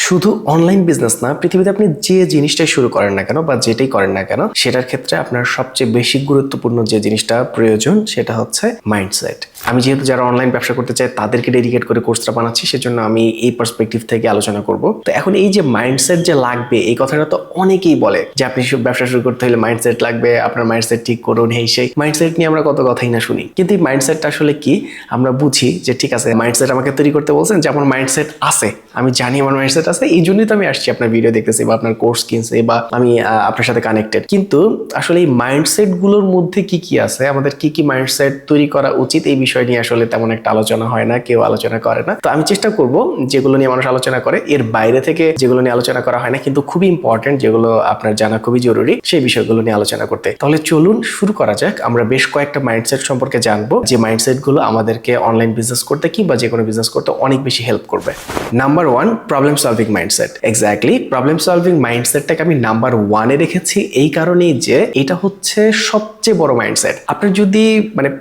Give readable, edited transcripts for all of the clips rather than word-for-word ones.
শুধু online business না, পৃথিবীতে আপনি যে জিনিসটাই শুরু করেন না কেন বা যেটাই করেন না কেন, সেটার ক্ষেত্রে আপনার সবচেয়ে বেশি গুরুত্বপূর্ণ যে জিনিসটা প্রয়োজন সেটা হচ্ছে মাইন্ডসেট। আমি যেহেতু যারা অনলাইন ব্যবসা করতে চায় তাদেরকে ডেডিকেট করে কোর্সটা বানাচ্ছি, সেজন্য আমি এই পার্সপেক্টিভ থেকে আলোচনা করব। তো এখন এই যে মাইন্ডসেট যে লাগবে, এই কথাটা তো অনেকেই বলে যে আপনি ব্যবসা শুরু করতে হলে মাইন্ডসেট লাগবে, আপনার মাইন্ডসেট ঠিক করুন, সেই মাইন্ডসেট নিয়ে আমরা কত কথাই না শুনি। কিন্তু এই মাইন্ডসেটটা আসলে কি? আমরা বুঝি যে ঠিক আছে, মাইন্ডসেট আমাকে তৈরি করতে বলছেন, যে আমার মাইন্ডসেট আছে, আমি জানি আমার মাইন্ডসেট আছে, এই জন্যই তো আমি আসছি আপনার ভিডিও দেখতেছি বা আপনার কোর্স কিনছি বা আমি আপনার সাথে কানেক্টেড। কিন্তু আসলে এই মাইন্ডসেট গুলোর মধ্যে কি কি আছে, আমাদের কি কি মাইন্ডসেট তৈরি করা উচিত, এই বিষয় নিয়ে আসলে তেমন একটা আলোচনা হয় না, কেউ আলোচনা করে না। তো আমি চেষ্টা করব যেগুলো নিয়ে মানুষ আলোচনা করে এর বাইরে থেকে যেগুলো নিয়ে আলোচনা করা হয় না কিন্তু খুবই ইম্পর্টেন্ট, যেগুলো আপনার জানা খুবই জরুরি, সেই বিষয়গুলো নিয়ে আলোচনা করতে। তাহলে চলুন শুরু করা যাক। আমরা বেশ কয়েকটা মাইন্ডসেট সম্পর্কে জানবো, যে মাইন্ডসেট গুলো আমাদেরকে অনলাইন বিজনেস করতে কিংবা যে কোনো বিজনেস করতে অনেক বেশি হেল্প করবে। Number 1, problem solving mindset. Exactly, problem solving মাইন্ডসেটটাকে আমি নাম্বার 1-এ রেখেছি এই কারণেই যে এটা হচ্ছে সবচেয়ে বড় মাইন্ডসেট। আপনার যদি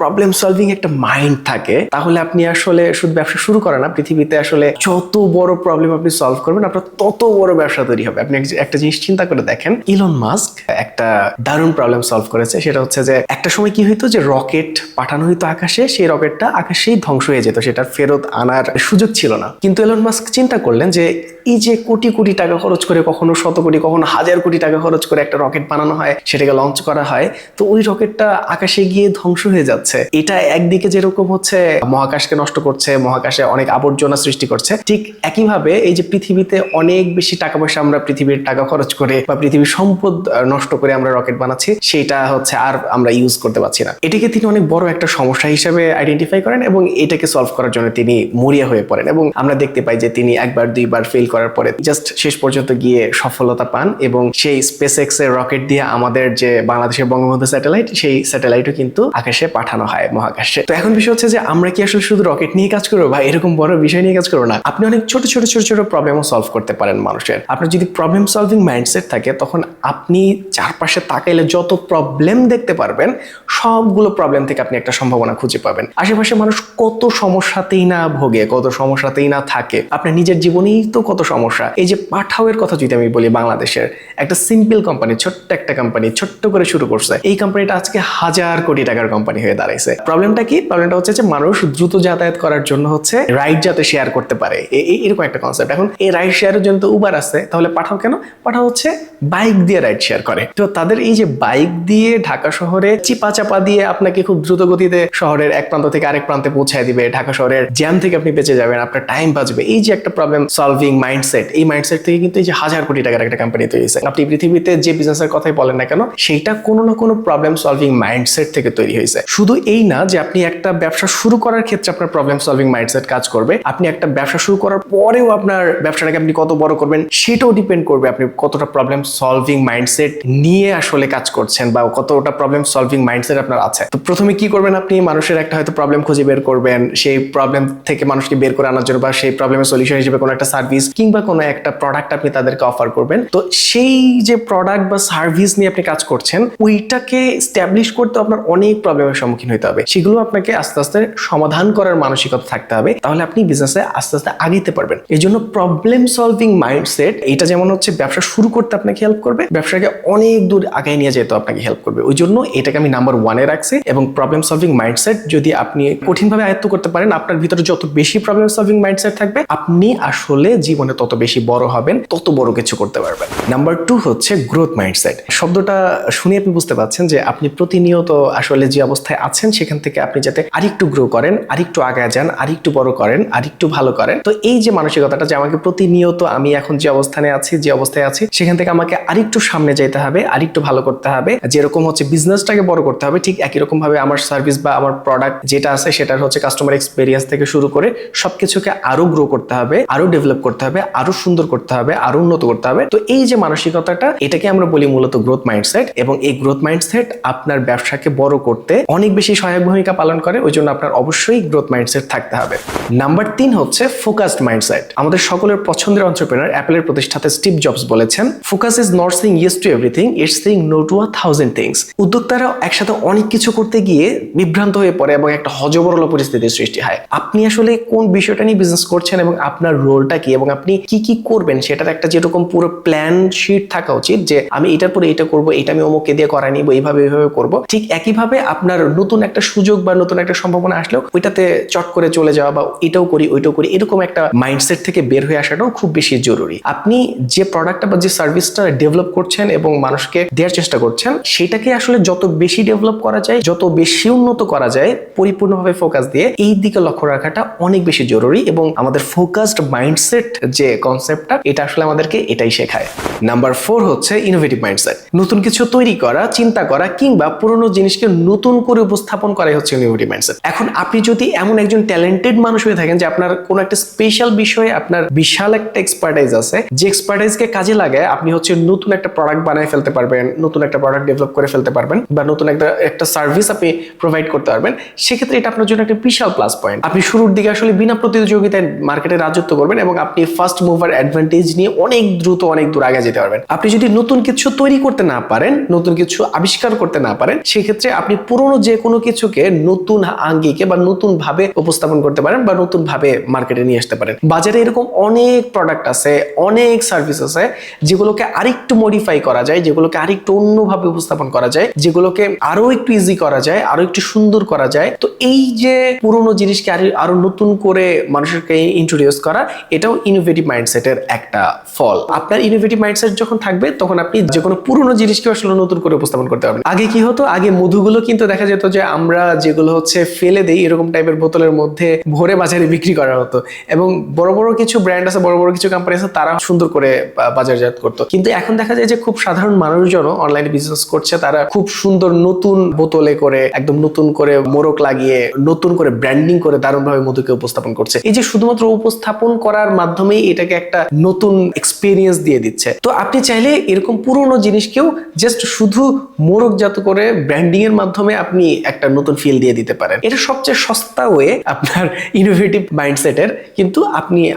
প্রবলেম সলভিং একটা মাইন্ড থাকে, তাহলে আপনি আসলে শুধু ব্যবসা শুরু করেন না, পৃথিবীতে আসলে যত বড় প্রবলেম আপনি সলভ করবেন, আপনার তত বড় ব্যবসা তৈরি হবে। আপনি একটা জিনিস চিন্তা করে দেখেন, ইলন মাস্ক একটা দারুণ প্রবলেম সলভ করেছে। সেটা হচ্ছে যে একটা সময় কি হইতো, যে রকেট পাঠানো হইতো আকাশে, সেই রকেটটা আকাশেই ধ্বংস হয়ে যেত, সেটা ফেরত আনার সুযোগ ছিল না। কিন্তু ইলন মাস্ক চিন্তা করলেন যে এই যে কোটি কোটি টাকা খরচ করে, কখনো শত কোটি, কখনো হাজার কোটি টাকা খরচ করে একটা রকেট বানানো হয়, সেটাকে লঞ্চ করা হয়, তো ওই রকেটটা আকাশে গিয়ে ধ্বংস হয়ে যাচ্ছে। এটা একদিকে যেরকম হচ্ছে মহাকাশকে নষ্ট করছে, মহাকাশে অনেক আবর্জনা সৃষ্টি করছে, ঠিক একইভাবে এই যে পৃথিবীতে অনেক বেশি টাকা পয়সা আমরা পৃথিবীর টাকা খরচ করে বা পৃথিবীর সম্পদ নষ্ট করে আমরা রকেট বানাচ্ছি, সেটা হচ্ছে আর আমরা ইউজ করতে পারছি না। এটাকে তিনি অনেক বড় একটা সমস্যা হিসেবে আইডেন্টিফাই করেন এবং এটাকে সলভ করার জন্য তিনি মরিয়া হয়ে পড়েন। এবং আমরা দেখতে পাই যে তিনি একবার দুইবার ফেল করার পরে জাস্ট শেষ পর্যন্ত গিয়ে সফলতা পান এবং সেই স্পেসএক্স এর রকেট দিয়ে আমাদের যে বাংলাদেশের বঙ্গবন্ধু স্যাটেলাইট, সেই স্যাটেলাইটও কিন্তু আকাশে পাঠানো হয়, মহাকাশে। তো এখন বিষয় হচ্ছে যে আমরা কি আসলে শুধু রকেট নিয়ে কাজ করবো বা এরকম বড় বিষয় নিয়ে কাজ করবো না? আপনি অনেক ছোট ছোট ছোট ছোট প্রবলেমও সলভ করতে পারেন মানুষের। আপনার যদি প্রবলেম সলভিং মাইন্ডসেট থাকে, তখন আপনি চারপাশে তাকাইলে যত প্রবলেম দেখতে পারবেন, সবগুলো প্রবলেম থেকে আপনি একটা সম্ভাবনা খুঁজে পাবেন। আশেপাশে মানুষ কত সমস্যাতেই না ভোগে, কত সমস্যাতেই না থাকে, আপনার নিজের জীবনেই তো কত সমস্যা। এই যে পাঠাওয়ের কথা যদি আমি বলি, বাংলাদেশের একটা সিম্পল কোম্পানি, ছোট্ট একটা কোম্পানি, ছোট্ট করে শুরু করছে, এই কোম্পানিটা আজকে 1000 কোটি টাকার কোম্পানি হয়ে দাঁড়াইছে। প্রবলেমটা কি? প্রবলেমটা হচ্ছে যে মানুষ দ্রুত যাতায়াত করার জন্য হচ্ছে রাইড যাতে শেয়ার করতে পারে, এরকম একটা কনসেপ্ট। এখন এই রাইড শেয়ারের জন্য তো উবার আছে, তাহলে পাঠাও কেন? পাঠাও হচ্ছে বাইক দিয়ে রাইড শেয়ার করে। তো তাদের এই যে বাইক দিয়ে ঢাকা শহরে চিপা চাপা দিয়ে আপনাকে খুব দ্রুত গতিতে শহরের এক প্রান্ত থেকে আরেক প্রান্তে পৌঁছায় দিবে, ঢাকা শহরের জ্যাম থেকে আপনি বেঁচে যাবেন, আপনার টাইম বাঁচবে। এই যে একটা প্রবলেম সলভিং মাইন্ডসেট, এই মাইন্ডসেট থেকে কিন্তু এই যে 1000 কোটি টাকার একটা কোম্পানি তৈরি হয়েছে। আপনি পৃথিবীতে যে বিজনেসের কথাই বলেন না কেন, সেইটা কোনো না কোনো প্রবলেম সলভিং মাইন্ডসেট থেকে তৈরি হয়েছে। শুধু এই না যে আপনি একটা ব্যবসা শুরু করার ক্ষেত্রে আপনার প্রবলেম সলভিং মাইন্ডসেট কাজ করবে, আপনি একটা ব্যবসা শুরু করার পরেও আপনার ব্যবসাটাকে আপনি কত বড় করবেন সেটাও ডিপেন্ড করবে আপনি কতটা প্রবলেম সলভিং মাইন্ডসেট নিয়ে আসলে কাজ করছেন বা কতটা প্রবলেম সলভিং মাইন্ডসেট আপনার আছে। তো প্রথমে কি করবেন, আপনি মানুষের একটা হয়তো প্রবলেম খুঁজে বের করবেন, সেই প্রবলেম থেকে মানুষকে বের করে আনার জন্য বা সেই প্রবলেমের সলিউশন হিসেবে কোনো একটা সার্ভিস কিংবা কোনো একটা প্রোডাক্ট আপনি তাদেরকে অফার করবেন। তো সেই যে প্রোডাক্ট বা সার্ভিস নিয়ে আপনি কাজ করছেন, ওইটাকে এস্টাবলিশ করতে আপনার অনেক প্রবলেমের সম্মুখীন হতে হবে। সেগুলো আপনাকে আস্তে আস্তে সমাধান করার মানসিকতা থাকতে হবে, তাহলে আপনি বিজনেসে আস্তে আস্তে আগাইতে পারবেন। এই জন্য প্রবলেম সলভিং মাইন্ডসেট, এটা যেমন হচ্ছে ব্যবসা শুরু করতে আপনাকে হেল্প করবে, ব্যবসাকে অনেক দূর আগায় নিয়ে যেতে আপনাকে হেল্প করবে। ওই জন্য এটাকে আমি নাম্বার 1-এ রাখছি। এবং প্রবলেম সলভিং মাইন্ডসেট যদি আপনি কঠিনভাবে আয়ত্ত করতে পারেন, আপনার ভিতরে যত বেশি প্রবলেম সলভিং মাইন্ডসেট থাকবে, আপনি আসলে জীবনে তত বেশি বড় হবেন, তত বড় কিছু করতে পারবেন। নাম্বার 2 হচ্ছে গ্রোথ মাইন্ডসেট। শব্দটা শুনে আপনি বুঝতে পারছেন যে আপনি প্রতিনিয়ত আসলে যে অবস্থায় আছেন সেখান থেকে আপনি যাতে আরেকটু গ্রো করেন, আরেকটু আগায় যান, আরেকটু বড় করেন, আরেকটু ভালো করেন। তো এই যে মানসিকতাটা, যে আমাকে প্রতিনিয়ত আমি এখন যে অবস্থানে আছি, যে অবস্থায় আছি, সেখান থেকে আমাকে আরেকটু সামনে যেতে হবে, আরেকটু ভালো করতে হবে। যেরকম হচ্ছে বিজনেসটাকে বড় করতে হবে, ঠিক একই রকম ভাবে আমার সার্ভিস বা আমার প্রোডাক্ট যেটা আছে সেটার হচ্ছে কাস্টমার এক্সপেরিয়েন্স থেকে শুরু করে সবকিছুকে আরো গ্রো করতে হবে, আরো ডেভেলপ করতে হবে, আরো সুন্দর করতে হবে, আরো উন্নত করতে হবে। তো এই যে মানসিকতাটা, এটাকে আমরা বলি মূলত গ্রোথ মাইন্ডসেট। এবং এই গ্রোথ মাইন্ডসেট আপনার ব্যবসাকে বড় করতে অনেক বেশি সহায়ক ভূমিকা পালন করে। ওই জন্য আপনার অবশ্যই গ্রোথ মাইন্ডসেট থাকতে হবে। নাম্বার 3 হচ্ছে ফোকাসড মাইন্ডসেট। আমাদের সকলের পছন্দের এন্টারপ্রেনার অ্যাপলের প্রতিষ্ঠাতা স্টিভ জবস বলেছেন, focus is not saying yes to everything, it's saying no to 1000 things. উদ্যোক্তারা একসাথে অনেক কিছু করতে গিয়ে বিভ্রান্ত হয়ে পড়ে এবং একটা হযবরল পরিস্থিতির সৃষ্টি হয়। আপনি আসলে কোন বিষয়টা নিয়ে বিজনেস করছেন এবং আপনার রোলটা কি, এবং আপনি কি কি করবেন সেটার একটা যেরকম পুরো প্ল্যান শিট থাকা উচিত, যে আমি এটার পরে এটা করব, এটা আমি অমুকে দিয়ে করাই নিব, এইভাবে করব। ঠিক একইভাবে আপনার নতুন একটা সুযোগ বা নতুন একটা সম্ভাবনা আসলেও ওইটাতে চট করে চলে যাওয়া বা এটাও করি ওইটাও করি, এরকম একটা মাইন্ডসেট থেকে বের হয়ে আসাটাও খুব বেশি জরুরি। আপনি যে প্রোডাক্টটা বা যে সার্ভিসটা ডেভেলপ করছেন এবং মানুষকে দেওয়ার চেষ্টা করছেন, সেটাকে আসলে যত বেশি ডেভেলপ করা যায়, যত বেশি উন্নত করা যায়, পরিপূর্ণভাবে ফোকাস দিয়ে এই দিকে লক্ষ্য রাখাটা অনেক বেশি জরুরি। এবং আমাদের ফোকাসড মাইন্ডসেট যে কনসেপ্টটা, এটা আসলে আমাদেরকে এটাই শেখায়। নাম্বার 4 হচ্ছে ইনোভেটিভ মাইন্ডসেট। নতুন কিছু তৈরি করা, চিন্তা করা কিংবা পুরনো জিনিসকে নতুন করে উপস্থাপন করাই হচ্ছে ইনোভেটিভ মাইন্ডসেট। এখন আপনি যদি এমন একজন ট্যালেন্টেড মানুষ হয়ে থাকেন যে আপনার কোনো একটা স্পেশাল বিষয়ে আপনার বিশাল একটা এক্সপার্টাইজ আছে, যে এক্সপার্টাইজকে কাজে লাগায় আপনি হচ্ছে নতুন একটা প্রোডাক্ট বানায় ফেলতে পারবেন, নতুন একটা প্রোডাক্ট ডেভেলপ করে ফেলতে পারবেন, বা নতুন একটা সার্ভিস আপনি প্রোভাইড করতে পারবেন, সেক্ষেত্রে এটা আপনার জন্য একটা বিশাল প্লাস পয়েন্ট। আপনি শুরুর দিকে আসলে বিনা প্রতিযোগিতায় মার্কেটে রাজত্ব করবেন এবং আপনি ফার্স্ট মুভার অ্যাডভান্টেজ নিয়ে অনেক দ্রুত অনেক দূর আগে যেতে পারবেন। আপনি যদি নতুন কিছু তৈরি করতে না পারেন, নতুন কিছু আবিষ্কার করতে না পারেন, সেক্ষেত্রে আপনি পুরনো যে কোনো কিছুকে নতুন আঙ্গিকে বা নতুন ভাবে উপস্থাপন করতে পারেন বা নতুন ভাবে মার্কেটে নিয়ে আসতে পারেন। বাজারে এরকম অনেক প্রোডাক্ট আছে, অনেক সার্ভিস আছে, যেগুলোকে আরেকটু মডিফাই করা যায়, যেগুলোকে আরেকটু অন্যভাবে উপস্থাপন করা যায়, যেগুলোকে আরো একটু ইজি করা যায়, আরো একটু সুন্দর করা যায়। তো এই যে পুরনো জিনিসকে আরো নতুন করে মানুষকে ইন্ট্রোডিউস করা, এটাও ইনোভেটিভ মাইন্ডসেটের একটা ফল। আপনার ইনোভেটিভ মাইন্ডসেট যখন থাকবে, তখন আপনি যে কোনো পুরনো জিনিসকে আসলে নতুন করে উপস্থাপন করতে পারবেন। আগে কি হতো, আগে মধুগুলো কিন্তু দেখা যেত যে আমরা যেগুলো হচ্ছে ফেলে দেই এরকম টাইপের বোতলের মধ্যে ভরে বাজারে বিক্রি করা হতো, এবং বড় বড় কিছু ব্র্যান্ড আছে, বড় বড় কিছু কোম্পানি আছে, তারা সুন্দর করে বাজারজাত করতো। কিন্তু এখন দেখা যায় যে খুব সাধারণ মানুষজনও অনলাইনে বিজনেস করছে, তারা খুব সুন্দর নতুন বোতলে করে একদম নতুন করে মোড়ক লাগিয়ে নতুন করে ব্র্যান্ডিং করে দারুণভাবে মধুকে উপস্থাপন করছে। এই যে শুধুমাত্র উপস্থাপন করার মাধ্যমেই এটাকে একটা নতুন এক্সপিরিয়েন্স দিয়ে দিচ্ছে। তো আপনি চাইলে এরকম পুরোনো জিনিসকেও জাস্ট শুধু মোড়কজাত করে ব্র্যান্ডিং এর মাধ্যমে আপনি একটা নতুন ফিল দিয়ে দিতে পারেন। এটা সবচেয়ে সস্তা ওয়ে আপনার ইনোভেটিভ মাইন্ডসেটের। কিন্তু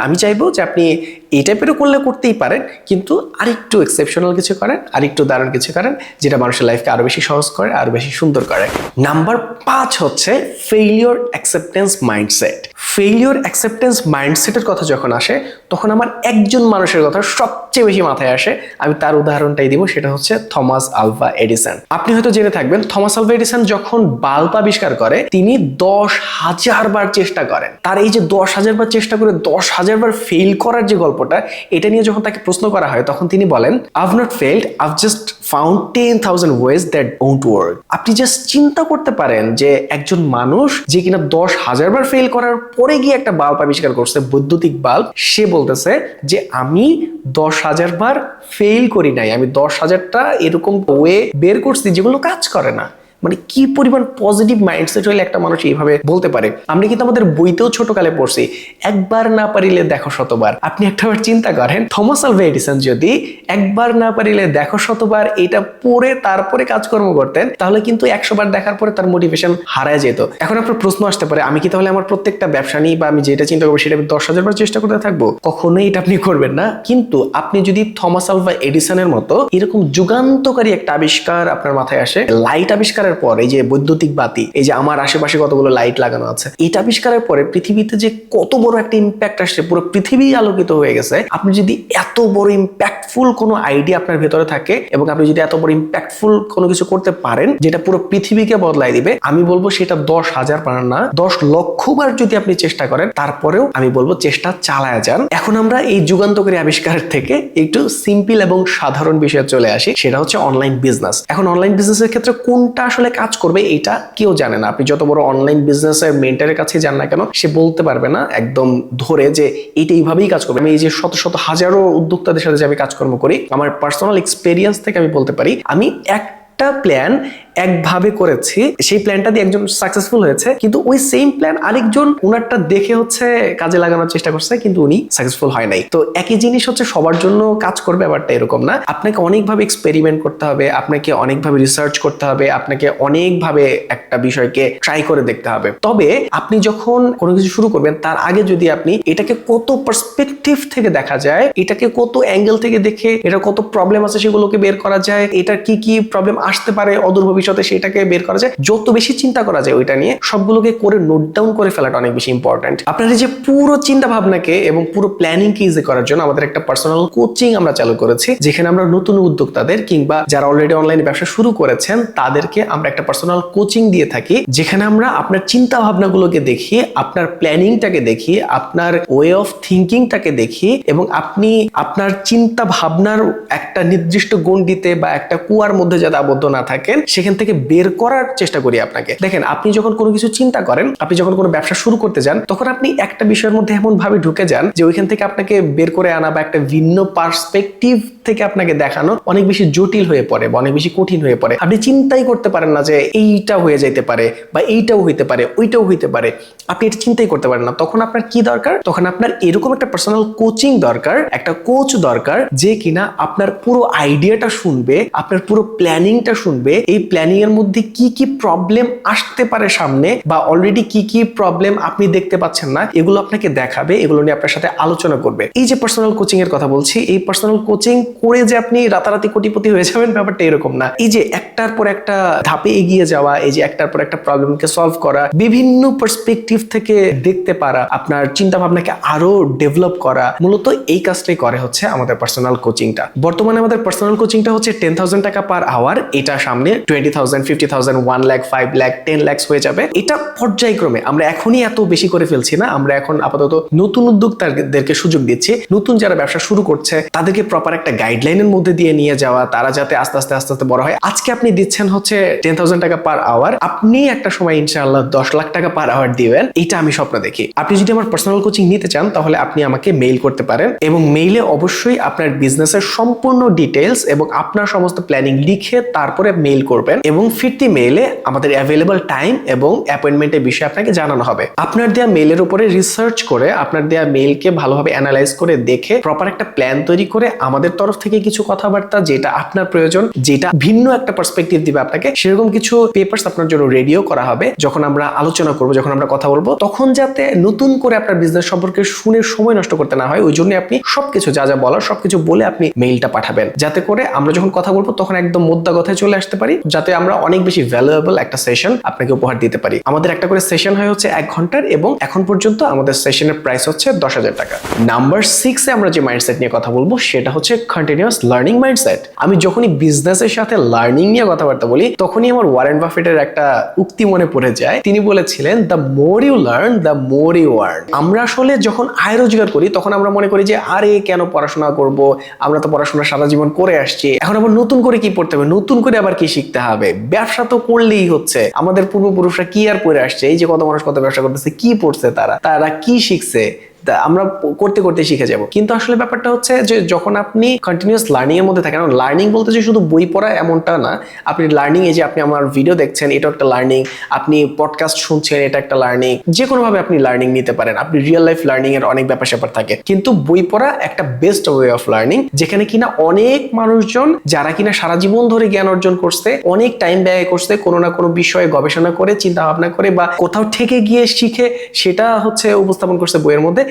আমি চাইবো যে আপনি এই টাইপেরও করতেই পারেন, কিন্তু আরেকটু এক্সেপশনাল কিছু করেন, আরেকটু দারুণ কিছু করেন, যেটা মানুষের লাইফকে আরো বেশি সহজ করে, আরো বেশি সুন্দর করে। নাম্বার 5 হচ্ছে failure acceptance mindset. Failure acceptance মাইন্ডসেটের কথা যখন আসে, তখন আমার একজন মানুষের কথা সবচেয়ে বেশি মাথায় আসে। আমি তার উদাহরণটাই দিব, সেটা হচ্ছে থমাস আলভা এডিসন। আপনি হয়তো জেনে থাকবেন, থমাস আলভা এডিসন যখন বাল্ব আবিষ্কার করে, তিনি 10,000 বার চেষ্টা করেন। তার এই যে 10,000 বার চেষ্টা করে 10,000 বার ফেল করার যে গল্পটা, এটা নিয়ে যখন তাকে প্রশ্ন করা হয়, তখন তিনি বলেন, I've not failed, I've just found 10,000 ways that won't work. আপনি জাস্ট চিন্তা করতে পারেন যে একজন মানুষ যে কিনা 10,000 বার ফেল করার পরে গিয়ে একটা বাল্ব আবিষ্কার করছে, বৈদ্যুতিক বাল্ব, সে বলতেছে যে আমি 10,000 বার ফেল করি নাই, আমি 10,000টা এরকম ওয়ে বের করছি যেগুলো কাজ করে না। মানে কি পরিমাণ পজিটিভ মাইন্ডসেট হলে একটা মানুষ এইভাবে বলতে পারে। আমরা কিন্তু আমাদের বইতেও ছোটকালে পড়ছি, একবার না পারিলে দেখো শতবার। আপনি একটাবার চিন্তা করেন, থমাস আলভা এডিসন যদি একবার না পারিলে দেখো শতবার এটা পড়ে তারপরে কাজকর্ম করতেন, তাহলে কিন্তু 100 বার দেখার পরে তার মোটিভেশন হারায় যেত। এখন আপনার প্রশ্ন আসতে পারে, আমি কি তাহলে আমার প্রত্যেকটা ব্যবসা নিয়ে বা আমি যেটা চিন্তা করবো সেটা 10,000 বার চেষ্টা করতে থাকবো? কখনোই এটা আপনি করবেন না। কিন্তু আপনি যদি থমাস আলভা এডিসনের মতো এরকম যুগান্তকারী একটা আবিষ্কার আপনার মাথায় আসে, লাইট আবিষ্কার পর, এই যে বৈদ্যুতিক বাতি, এই যে আমার আশেপাশে কতগুলো লাইট লাগানো আছে, এটা আবিষ্কারের পরে পৃথিবীতে যে কত বড় একটা ইম্প্যাক্ট আসছে, পুরো পৃথিবী আলোকিত হয়ে গেছে। আপনি যদি এত বড় ইম্প্যাক্টফুল কোনো আইডিয়া আপনার ভেতরে থাকে এবং আপনি যদি এত বড় ইম্প্যাক্টফুল কোনো কিছু করতে পারেন যেটা পুরো পৃথিবীকে বদলাই দিবে, আমি বলবো সেটা 10,000 বার না 10 লক্ষ বার যদি আপনি চেষ্টা করেন, তারপরেও আমি বলবো চেষ্টা চালায় যান। এখন আমরা এই যুগান্তকারী আবিষ্কারের থেকে একটু সিম্পল এবং সাধারণ বিষয়ে চলে আসি, সেটা হচ্ছে অনলাইন বিজনেস। এখন অনলাইন বিজনেসের ক্ষেত্রে কোনটা আসলে কাজ করবে এটা কেউ জানে না। আপনি যত বড় অনলাইন বিজনেসের মেন্টরের কাছে যান না কেন, সে বলতে পারবে না একদম ধরে যে এটা এইভাবেই কাজ করবে। আমি এই যে শত শত হাজারো উদ্যোক্তাদের সাথে যে আমি কাজকর্ম করি, আমার পার্সোনাল এক্সপেরিয়েন্স থেকে আমি বলতে পারি, আমি একটা প্ল্যান একভাবে করেছি, সেই প্ল্যানটা দিয়ে একজন সাকসেসফুল হয়েছে, কিন্তু ওই সেম প্ল্যান আরেকজন ওনারটা দেখে হচ্ছে কাজে লাগানোর চেষ্টা করছে, কিন্তু উনি সাকসেসফুল হয় নাই। তো একই জিনিস হচ্ছে সবার জন্য কাজ করবে, ব্যাপারটা এরকম না। আপনাকে অনেকভাবে এক্সপেরিমেন্ট করতে হবে, আপনাকে অনেকভাবে রিসার্চ করতে হবে, আপনাকে অনেকভাবে একটা বিষয়কে ট্রাই করে দেখতে হবে। তবে আপনি যখন কোনো কিছু শুরু করবেন, তার আগে যদি আপনি এটাকে কত পার্সপেক্টিভ থেকে দেখা যায়, এটাকে কত অ্যাঙ্গেল থেকে দেখে এটা কত প্রবলেম আছে সেগুলোকে বের করা যায়, এটা কি কি প্রবলেম আসতে পারে অদূর ভবিষ্যতে, ভবিষ্যতে সেটাকে বের করা যায়, যত বেশি চিন্তা করা যায় ওইটা নিয়ে, সবগুলোকে করে নোট ডাউন করে ফেলাটা অনেক বেশি ইম্পর্টেন্ট। আপনার এই যে পুরো চিন্তা ভাবনাকে এবং পুরো প্ল্যানিংকে ইজি করার জন্য আমাদের একটা পার্সোনাল কোচিং আমরা চালু করেছি, যেখানে আমরা নতুন উদ্যোক্তাদের কিংবা যারা অলরেডি অনলাইনে ব্যবসা শুরু করেছেন তাদেরকে আমরা একটা পার্সোনাল কোচিং দিয়ে থাকি, যেখানে আমরা আপনার চিন্তা ভাবনাগুলোকে দেখিয়ে, আপনার প্ল্যানিংটাকে দেখিয়ে, আপনার ওয়ে অফ থিঙ্কিংটাকে দেখিয়ে, এবং আপনি আপনার চিন্তা ভাবনার একটা নির্দিষ্ট গণ্ডিতে বা একটা কুয়ার মধ্যে যাতে আবদ্ধ না থাকেন সেখান থেকে বের করার চেষ্টা করি আপনাকে। দেখেন, আপনি যখন কোনো কিছু চিন্তা করেন, আপনি যখন কোনো ব্যবসা শুরু করতে যান, তখন আপনি একটা বিষয়ের মধ্যে এমন ভাবে ঢুকে যান যে ওইখান থেকে আপনাকে বের করে আনা বা একটা ভিন্ন পার্সপেক্টিভ থেকে আপনাকে দেখানো অনেক বেশি জটিল হয়ে পড়ে বা অনেক বেশি কঠিন হয়ে পড়ে। আপনি চিন্তাই করতে পারেন না যে এইটা হয়ে যাইতে পারে বা এইটাও হইতে পারে, ওইটাও হইতে পারে, আপনি এটা চিন্তাই করতে পারেন না। তখন আপনার কি দরকার? তখন আপনার এরকম একটা পার্সোনাল কোচিং দরকার, একটা কোচ দরকার, যে কিনা আপনার পুরো আইডিয়াটা শুনবে, আপনার পুরো প্ল্যানিংটা শুনবে, এই প্ল্যানিং এর মধ্যে কি কি প্রবলেম আসতে পারে সামনে, বা অলরেডি কি কি প্রবলেম আপনি দেখতে পাচ্ছেন না, এগুলো আপনাকে দেখাবে, এগুলো নিয়ে আপনার সাথে আলোচনা করবে। এই যে পার্সোনাল কোচিং এর কথা বলছি, এই পার্সোনাল কোচিং করে যে আপনি রাতারাতি কোটিপতি হয়ে যাবেন ব্যাপারটা এরকম না। এই যে একটার পর একটা ধাপে এগিয়ে যাওয়া, এই যে একটার পর একটা প্রবলেমকে সলভ করা, বিভিন্ন পার্সপেক্টিভ থেকে দেখতে পারা, আপনার চিন্তা ভাবনাকে আরো ডেভেলপ করা, মূলত এই কাজটাই করে হচ্ছে আমাদের পার্সোনাল কোচিংটা। বর্তমানে আমাদের পার্সোনাল কোচিংটা হচ্ছে 10,000 টাকা পার আওয়ার। এটা সামনে 20,000, 50,000, 1 লাখ, 5 লাখ, 10 লাখ হয়ে যাবে। এটা পর্যায়ক্রমে, আমরা এখনই এত বেশি করে ফেলছি না। আমরা এখন আপাতত নতুন উদ্যোক্তাদেরকে সুযোগ দিচ্ছি, নতুন যারা ব্যবসা শুরু করছে তাদেরকে প্রপার একটা গাইডলাইনের মধ্যে দিয়ে নিয়ে যাওয়া, তারা যাতে আস্তে আস্তে আস্তে আস্তে বড় হয়। আজকে আপনি দিচ্ছেন হচ্ছে 10,000 টাকা পার আওয়ার, আপনি একটা সময় ইনশাআল্লাহ 10 লাখ টাকা পার আওয়ার দিবেন, এটা আমি স্বপ্ন দেখি। আপনি যদি আমার পার্সোনাল কোচিং নিতে চান তাহলে আপনি আমাকে মেইল করতে পারেন, এবং মেইলে অবশ্যই আপনার বিজনেসের সম্পূর্ণ ডিটেইলস এবং আপনার সমস্ত প্ল্যানিং লিখে তারপরে মেইল করবেন, এবং ফিরতি মেইলে আমাদের অ্যাভেলেবল টাইম এবং অ্যাপয়েন্টমেন্টের বিষয়ে আপনাকে জানানো হবে। আপনার দেয়া মেইলের উপরে রিসার্চ করে, আপনার দেয়া মেইলকে ভালোভাবে অ্যানালাইজ করে দেখে প্রপার একটা প্ল্যান তৈরি করে আমাদের তরফ থেকে কিছু কথাবার্তা যেটা আপনার প্রয়োজন, যেটা ভিন্ন একটা পার্সপেক্টিভ দিবে আপনাকে, সেরকম কিছু পেপারস আপনার জন্য রেডিও করা হবে। যখন আমরা আলোচনা করব, যখন আমরা কথা বলবো, তখন যাতে নতুন করে আপনার বিজনেস সম্পর্কে শুনে সময় নষ্ট করতে না হয়, ওই জন্য আপনি সবকিছু যা যা বলার সবকিছু বলে আপনি মেইলটা পাঠাবেন, যাতে করে আমরা যখন কথা বলবো তখন একদম মোদ্দা কথায় চলে আসতে পারি, যাতে আমরা অনেক বেশি ভ্যালুয়েবল একটা সেশন আপনাকে উপহার দিতে পারি। আমাদের একটা করে সেশন হয় হচ্ছে 1 ঘন্টার, এবং এখন পর্যন্ত আমাদের সেশনের প্রাইস হচ্ছে 10,000 টাকা। নাম্বার 6 এ আমরা যে মাইন্ডসেট নিয়ে কথা বলবো সেটা হচ্ছে কন্টিনিউয়াস লার্নিং মাইন্ডসেট। আমি যখনই বিজনেসের সাথে লার্নিং নিয়ে কথাবার্তা বলি তখনই আমার ওয়ারেন বাফেটের একটা উক্তি মনে পড়ে যায়। তিনি বলেছিলেন, the more you learn the more you earn. আমরা আসলে যখন আয় রোজগার করি তখন আমরা মনে করি যে আরে কেন পড়াশোনা করব, আমরা তো পড়াশোনা সারা জীবন করে আসছি, এখন আবার নতুন করে কি পড়তে হবে, নতুন করে আবার কি শিখতে হবে, ব্যবসা তো করলেই হচ্ছে, আমাদের পূর্বপুরুষরা কি আর পড়ে আসছে, এই যে কত মানুষ কত ব্যবসা করতেছে, কি পড়ছে তারা কি শিখছে, আমরা করতে করতে শিখে যাব। কিন্তু আসলে ব্যাপারটা হচ্ছে যে যখন আপনি কন্টিনিউয়াস লার্নিং এর মধ্যে থাকেন, লার্নিং বলতে যে শুধু বই পড়া এমনটা না, আপনি লার্নিং, এই যে আপনি আমার ভিডিও দেখছেন এটা একটা লার্নিং, আপনি পডকাস্ট শুনছেন এটা একটা লার্নিং, যে কোনো ভাবে আপনি লার্নিং নিতে পারেন। আপনি রিয়েল লাইফ লার্নিং এর অনেক ব্যাপার স্যাপার থাকে, কিন্তু বই পড়া একটা বেস্ট ওয়ে অফ লার্নিং, যেখানে কিনা অনেক মানুষজন যারা কিনা সারা জীবন ধরে জ্ঞান অর্জন করছে, অনেক টাইম ব্যয় করছে, কোনো না কোনো বিষয়ে গবেষণা করে, চিন্তা ভাবনা করে, বা কোথাও থেকে গিয়ে শিখে সেটা হচ্ছে উপস্থাপন করছে বইয়ের মধ্যে,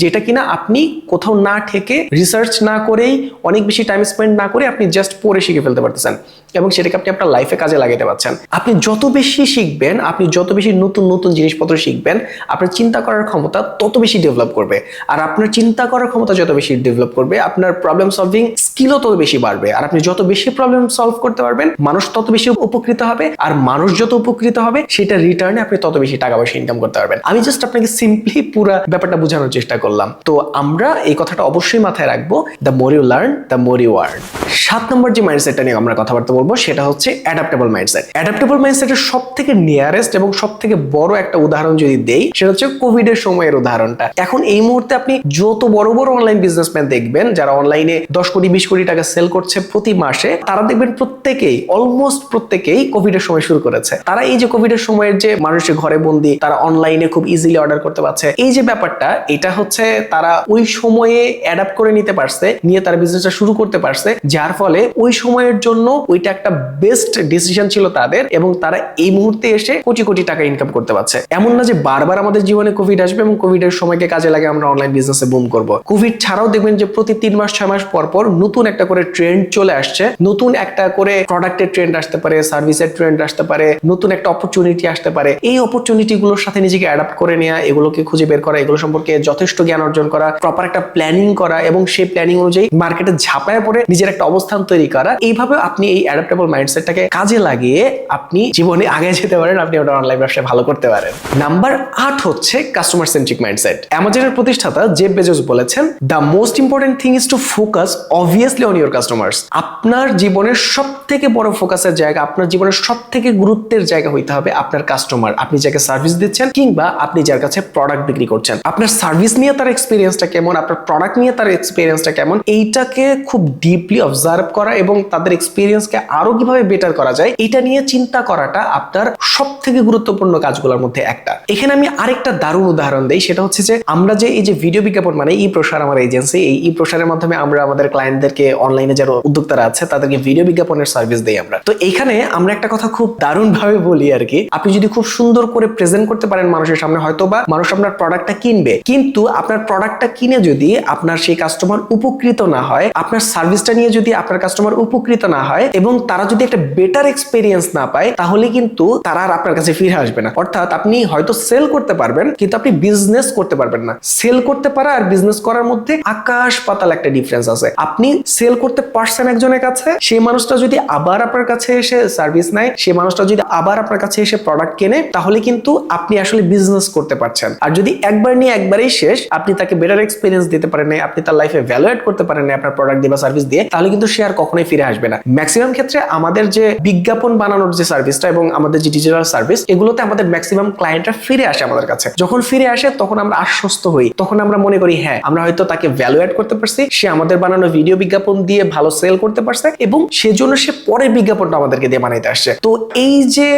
যেটা কিনা আপনি কোথাও না থেকে, রিসার্চ না করেই, অনেক বেশি টাইম স্পেন্ড না করে আপনি জাস্ট পড়ে শিখে ফেলতে পারতেছেন, এবং সেটাকে আপনি আপনার লাইফে কাজে লাগাতে পারছেন। আপনি যত বেশি শিখবেন, আপনি যত বেশি নতুন নতুন জিনিসপত্র শিখবেন, আপনার চিন্তা করার ক্ষমতা তত বেশি ডেভেলপ করবে, আর আপনার চিন্তা করার ক্ষমতা যত বেশি ডেভেলপ করবে, আপনার প্রবলেম সলভিং স্কিলও তত বেশি বাড়বে, আর আপনি যত বেশি প্রবলেম সলভ করতে পারবেন, মানুষ তত বেশি উপকৃত হবে, আর মানুষ যত উপকৃত হবে সেটা রিটার্নে আপনি তত বেশি টাকা পয়সা ইনকাম করতে পারবেন। আমি জাস্ট আপনাকে সিম্পলি পুরো ব্যাপারটা বোঝানোর চেষ্টা করলাম। তো আমরা এই কথাটা অবশ্যই মাথায় রাখবো, the more you learn the more you earn. 7 নম্বর যে মাইন্ডসেটটা নিয়ে আমরা কথাবার্তা বলবো সেটা হচ্ছে অ্যাডাপ্টেবল মাইন্ডসেট। অ্যাডাপ্টেবল মাইন্ডসেটের সব থেকে নিয়ারেস্ট এবং সব থেকে বড় একটা উদাহরণ যদি দেই, সেটা হচ্ছে কোভিড এর সময়ের উদাহরণটা। এখন এই মুহূর্তে আপনি যত বড় বড় অনলাইন বিজনেসম্যান দেখবেন যারা অনলাইনে 10 কোটি 20 কোটি টাকা সেল করছে প্রতি মাসে, তারা দেখবেন প্রত্যেকেই, অলমোস্ট প্রত্যেকেই কোভিড এর সময় শুরু করেছে। তারা এই যে কোভিড এর সময়ের যে মানুষের ঘরে বন্দি, তারা অনলাইনে খুব ইজিলি অর্ডার করতে পারছে, এই যে ব্যাপারটা, এটা হচ্ছে তারা ওই সময়ে অ্যাডাপ্ট করে নিতে পারছে, নিয়ে তারা বিজনেসটা শুরু করতে পারছে, যার ফলে ওই সময়ের জন্য ওইটা একটা বেস্ট ডিসিশন ছিল তাদের, এবং তারা এই মুহূর্তে এসে কোটি কোটি টাকা ইনকাম করতে পারছে। এমন না যে বারবার আমাদের জীবনে কোভিড আসবে এবং কোভিডের সময়কে কাজে লাগে আমরা অনলাইন বিজনেসে বুম করব। কোভিড ছাড়াও দেখবেন যে প্রতি 3 মাস 6 মাস পর পর নতুন একটা করে ট্রেন্ড চলে আসছে, নতুন একটা করে প্রোডাক্টের ট্রেন্ড আসতে পারে, সার্ভিসের ট্রেন্ড আসতে পারে, নতুন একটা অপরচুনিটি আসতে পারে। এই অপরচুনিটি গুলোর সাথে নিজেকে অ্যাডাপ্ট করে নেওয়া, এগুলোকে খুঁজে বের করা, এগুলো সম্পর্কে যথেষ্ট জ্ঞান অর্জন করা, প্রপার একটা প্ল্যানিং করা এবং সেই প্ল্যানিং অনুযায়ী মার্কেটে ঝাঁপায় পড়ে নিজের একটা অবস্থান তৈরি করা। এইভাবে আপনি এই অ্যাডাপ্টেবল মাইন্ডসেটটাকে কাজে লাগিয়ে আপনি জীবনে আগে যেতে পারেন, আপনি ওটা অনলাইন ব্যবসায় ভালো করতে পারেন। নাম্বার 8 হচ্ছে কাস্টমার সেন্ট্রিক মাইন্ডসেট। অ্যামাজনের প্রতিষ্ঠাতা জেফ বেজোস বলেছেন, the most important thing is to focus obviously on your customers. আপনার জীবনের সব থেকে বড় ফোকাসের জায়গা, আপনার জীবনের সব থেকে গুরুত্বের জায়গা হইতে হবে আপনার কাস্টমার। আপনি যাকে সার্ভিস দিচ্ছেন কিংবা আপনি যার কাছে প্রোডাক্ট বিক্রি করছেন, আপনার সার্ভিস নিয়ে তার এক্সপিরিয়েন্সটা কেমন, আপনার প্রোডাক্ট নিয়ে তার এক্সপিরিয়েন্সটা কেমন, এইটাকে খুব ডিপলি অবজার্ভ করা এবং তাদের এক্সপিরিয়েন্সকে আরো কিভাবে বেটার করা যায় এটা নিয়ে চিন্তা করাটা আপনার সব থেকে গুরুত্বপূর্ণ কাজগুলোর মধ্যে একটা। এখানে আমি আরেকটা দারুণ উদাহরণ দেই, সেটা হচ্ছে যে আমরা যে এই যে ভিডিও বিজ্ঞাপন মানে ই প্রসার আমার এজেন্সি, এই ই প্রসারের মাধ্যমে আমরা আমাদের ক্লায়েন্টদেরকে অনলাইনে যারা উদ্যোক্তারা আছে তাদেরকে ভিডিও বিজ্ঞাপনের সার্ভিস দেই আমরা। তো এখানে আমরা একটা কথা খুব দারুণ ভাবে বলি আর কি, আপনি যদি খুব সুন্দর করে প্রেজেন্ট করতে পারেন মানুষের সামনে, হয়তো বা মানুষ আপনার প্রোডাক্টটা কিনবে, কিন্তু আপনার প্রোডাক্টটা কিনে যদি আপনার সেই কাস্টমার উপকৃত না হয়, আপনার সার্ভিসটা নিয়ে যদি আপনার কাস্টমার উপকৃত না হয় এবং তারা যদি একটা বেটার এক্সপিরিয়েন্স না পায়, তাহলে কিন্তু তারা আর আপনার কাছে ফিরে আসবে না। অর্থাৎ আপনি হয়তো সেল করতে পারবেন কিন্তু আপনি বিজনেস করতে পারবেন না। সেল করতে পারা আর বিজনেস করার মধ্যে আকাশ পাতাল একটা ডিফারেন্স আছে। আপনি সেল করতে পারছেন একজনের কাছে, সেই মানুষটা যদি আবার আপনার কাছে এসে সার্ভিস নেয়, সেই মানুষটা যদি আবার আপনার কাছে এসে প্রোডাক্ট কেনে, তাহলে কিন্তু আপনি আসলে বিজনেস করতে পারছেন। আর যদি একবার নিয়ে একবারই শেষ, আপনি তাকে বেটার এক্সপিরিয়েন্স দিতে পারেন না, আপনি তার লাইফে ভ্যালু অ্যাড করতে পারেন না আপনার প্রোডাক্ট দিয়ে বা সার্ভিস দিয়ে, তাহলে কিন্তু সে আর কখনোই ফিরে আসবে না। ম্যাক্সিমাম ক্ষেত্রে আমাদের যে বিজ্ঞাপন বানানোর যে সার্ভিসটা এবং আমাদের যে ডিজিটাল সার্ভিস, এগুলোতে আমাদের ম্যাক্সিমাম ক্লায়েন্টরা ফিরে আসে আমাদের কাছে। যখন ফিরে আসে তখন আমরা আশ্বস্ত হই, তখন আমরা মনে করি হ্যাঁ আমরা হয়তো তাকে ভ্যালু অ্যাড করতে পারছি, সে আমাদের বানানো ভিডিও বিজ্ঞাপন দিয়ে ভালো সেল করতে পারছে এবং সেজন্য সে পরে বিজ্ঞাপনটা আমাদেরকে দিয়ে বানাইতে আসছে। তো এই যে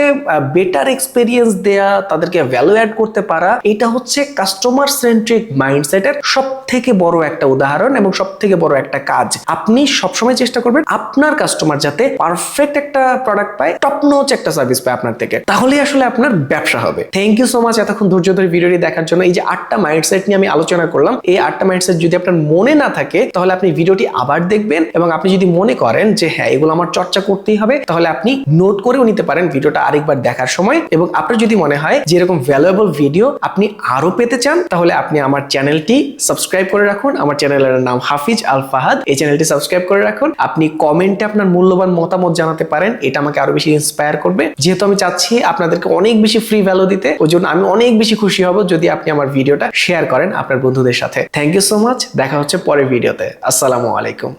বেটার এক্সপিরিয়েন্স দেয়া, তাদেরকে ভ্যালু অ্যাড করতে পারা, এটা হচ্ছে কাস্টমার সেন্ট্রিক মাইন্ডসেটের সব থেকে বড় একটা উদাহরণ এবং সব থেকে বড় একটা কাজ। আপনি সবসময় চেষ্টা করবেন আপনার কাস্টমার যাতে পারফেক্ট একটা প্রোডাক্ট পায়, টপ নচ একটা সার্ভিস পায় আপনার থেকে, তাহলেই আসলে আপনার ব্যবসা হবে। থ্যাংক ইউ সো মাচ এতক্ষণ ধৈর্য ধরে ভিডিওটি দেখার জন্য। এই যে 8টা মাইন্ডসেট নিয়ে আমি আলোচনা করলাম, এই 8টা মাইন্ডসেট যদি আপনার মনে না থাকে তাহলে আপনি ভিডিওটি আবার দেখবেন, এবং আপনি যদি মনে করেন যে হ্যাঁ এগুলো আমার চর্চা করতেই হবে, তাহলে আপনি নোট করেও নিতে পারেন ভিডিওটা আরেকবার দেখার সময়। এবং আপনার যদি মনে হয় যে এরকম ভ্যালুয়েবল ভিডিও আপনি আরো পেতে চান, তাহলে আপনি আমার চ্যানেলটি সাবস্ক্রাইব করে রাখুন। আমার চ্যানেলের নাম হাফিজ আল ফাহাদ। এই চ্যানেলটি সাবস্ক্রাইব করে রাখুন। আপনি কমেন্টে আপনার মূল্যবান মতামত জানাতে পারেন, এটা আমাকে আরো বেশি ইন্সপায়ার করবে। যেহেতু আমি চাচ্ছি আপনাদেরকে অনেক বেশি ফ্রি ভ্যালু দিতে, ওই জন্য আমি অনেক বেশি খুশি হব যদি আপনি আমার ভিডিওটা শেয়ার করেন আপনার বন্ধুদের সাথে। Thank you so much. দেখা হচ্ছে পরের ভিডিওতে। আসসালামু আলাইকুম।